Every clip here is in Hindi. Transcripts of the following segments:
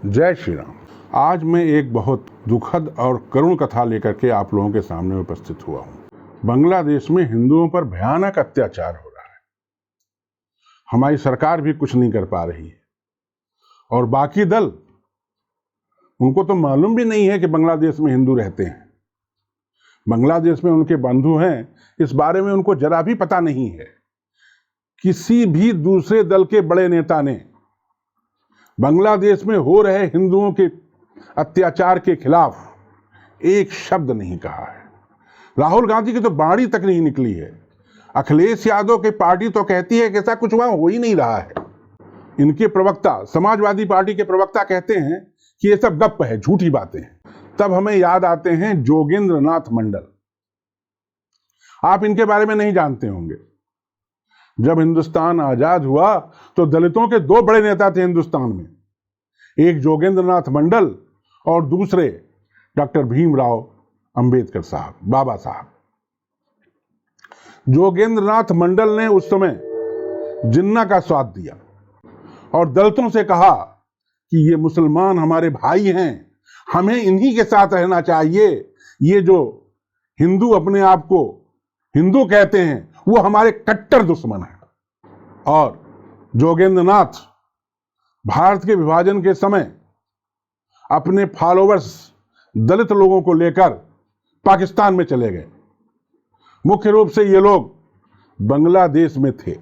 जय श्री राम। आज मैं एक बहुत दुखद और करुण कथा लेकर के आप लोगों के सामने उपस्थित हुआ हूं। बांग्लादेश में हिंदुओं पर भयानक अत्याचार हो रहा है। हमारी सरकार भी कुछ नहीं कर पा रही है और बाकी दल, उनको तो मालूम भी नहीं है कि बांग्लादेश में हिंदू रहते हैं। बांग्लादेश में उनके बंधु हैं, इस बारे में उनको जरा भी पता नहीं है। किसी भी दूसरे दल के बड़े नेता ने बांग्लादेश में हो रहे हिंदुओं के अत्याचार के खिलाफ एक शब्द नहीं कहा है। राहुल गांधी की तो बाणी तक नहीं निकली है। अखिलेश यादव की पार्टी तो कहती है कि ऐसा कुछ वहां हो ही नहीं रहा है। इनके प्रवक्ता, समाजवादी पार्टी के प्रवक्ता कहते हैं कि ये सब गप्प है, झूठी बातें हैं। तब हमें याद आते हैं जोगेंद्र नाथ मंडल। आप इनके बारे में नहीं जानते होंगे। जब हिंदुस्तान आजाद हुआ तो दलितों के दो बड़े नेता थे हिंदुस्तान में, एक जोगेंद्र नाथ मंडल और दूसरे डॉक्टर भीमराव अंबेडकर साहब, बाबा साहब। जोगेंद्र नाथ मंडल ने उस समय जिन्ना का स्वाद दिया और दलितों से कहा कि ये मुसलमान हमारे भाई हैं, हमें इन्हीं के साथ रहना चाहिए। ये जो हिंदू अपने आप को हिंदू कहते हैं वो हमारे कट्टर दुश्मन हैं। और जोगेंद्र नाथ भारत के विभाजन के समय अपने फॉलोवर्स दलित लोगों को लेकर पाकिस्तान में चले गए। मुख्य रूप से ये लोग बांग्लादेश में थे।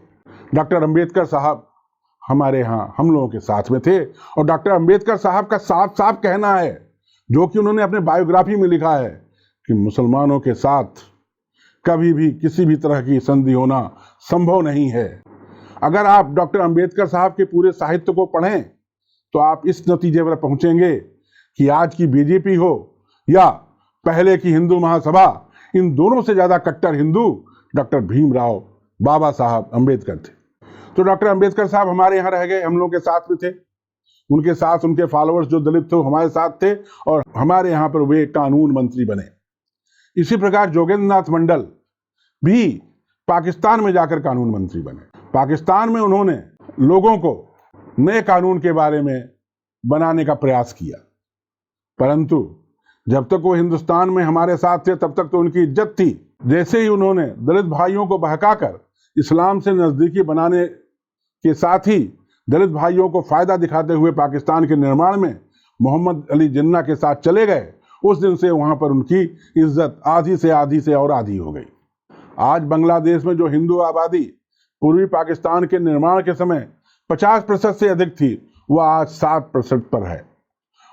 डॉक्टर अंबेडकर साहब हमारे यहाँ हम लोगों के साथ में थे और डॉक्टर अंबेडकर साहब का साफ साफ कहना है, जो कि उन्होंने अपने बायोग्राफी में लिखा है, कि मुसलमानों के साथ कभी भी किसी भी तरह की संधि होना संभव नहीं है। अगर आप डॉक्टर अंबेडकर साहब के पूरे साहित्य को पढ़ें तो आप इस नतीजे पर पहुंचेंगे कि आज की बीजेपी हो या पहले की हिंदू महासभा, इन दोनों से ज्यादा कट्टर हिंदू डॉक्टर भीमराव बाबा साहब अंबेडकर थे। तो डॉक्टर अंबेडकर साहब हमारे यहाँ रह गए, हम लोग के साथ में थे। उनके साथ उनके फॉलोअर्स जो दलित थे हमारे साथ थे और हमारे यहाँ पर वे कानून मंत्री बने। इसी प्रकार जोगेंद्र नाथ मंडल भी पाकिस्तान में जाकर कानून मंत्री बने। पाकिस्तान में उन्होंने लोगों को नए कानून के बारे में बनाने का प्रयास किया, परंतु जब तक वो हिंदुस्तान में हमारे साथ थे तब तक तो उनकी इज्जत थी। जैसे ही उन्होंने दलित भाइयों को बहकाकर इस्लाम से नजदीकी बनाने के साथ ही दलित भाइयों को फायदा दिखाते हुए पाकिस्तान के निर्माण में मोहम्मद अली जिन्ना के साथ चले गए, उस दिन से वहां पर उनकी इज्जत आधी से और आधी हो गई। आज बांग्लादेश में जो हिंदू आबादी पूर्वी पाकिस्तान के निर्माण के समय 50% से अधिक थी, वह आज 7% पर है।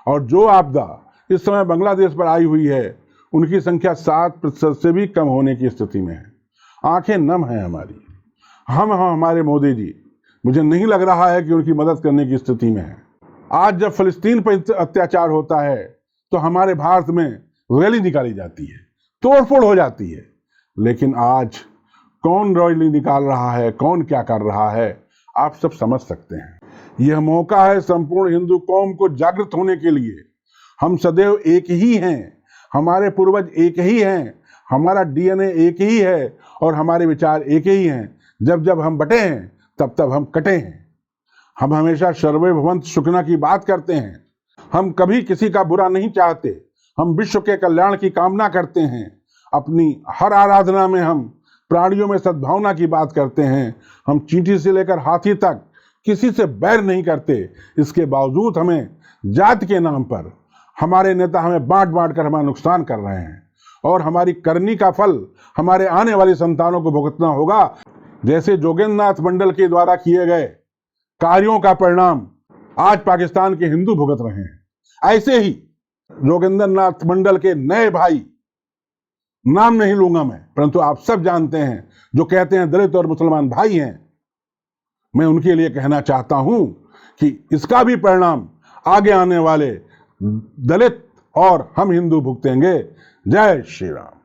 और जो आपदा इस समय बांग्लादेश पर आई हुई है, उनकी संख्या 7% से भी कम होने की स्थिति में है। आंखें नम हैं हमारी। हम हमारे मोदी जी, मुझे नहीं लग रहा है कि उनकी मदद करने की स्थिति में है। आज जब फिलिस्तीन पर अत्याचार होता है तो हमारे भारत में रैली निकाली जाती है, तोड़फोड़ हो जाती है, लेकिन आज कौन रैली निकाल रहा है, कौन क्या कर रहा है, आप सब समझ सकते हैं। यह मौका है संपूर्ण हिंदू कौम को जागृत होने के लिए। हम सदैव एक ही हैं, हमारे पूर्वज एक ही हैं, हमारा डीएनए एक ही है और हमारे विचार एक ही हैं। जब जब हम बटे हैं तब तब हम कटे हैं। हम हमेशा सर्वे भवन्तु सुखिनः की बात करते हैं। हम कभी किसी का बुरा नहीं चाहते। हम विश्व के कल्याण की कामना करते हैं। अपनी हर आराधना में हम प्राणियों में सद्भावना की बात करते हैं। हम चींटी से लेकर हाथी तक किसी से बैर नहीं करते। इसके बावजूद हमें जाति के नाम पर हमारे नेता हमें बांट बांट कर हमारा नुकसान कर रहे हैं और हमारी करनी का फल हमारे आने वाली संतानों को भुगतना होगा। जैसे जोगेंद्र नाथ मंडल के द्वारा किए गए कार्यों का परिणाम आज पाकिस्तान के हिंदू भुगत रहे हैं, ऐसे ही जोगेंद्र नाथ मंडल के नए भाई, नाम नहीं लूंगा मैं, परंतु आप सब जानते हैं, जो कहते हैं दलित और मुसलमान भाई हैं, मैं उनके लिए कहना चाहता हूं कि इसका भी परिणाम आगे आने वाले दलित और हम हिंदू भुगतेंगे। जय श्री राम।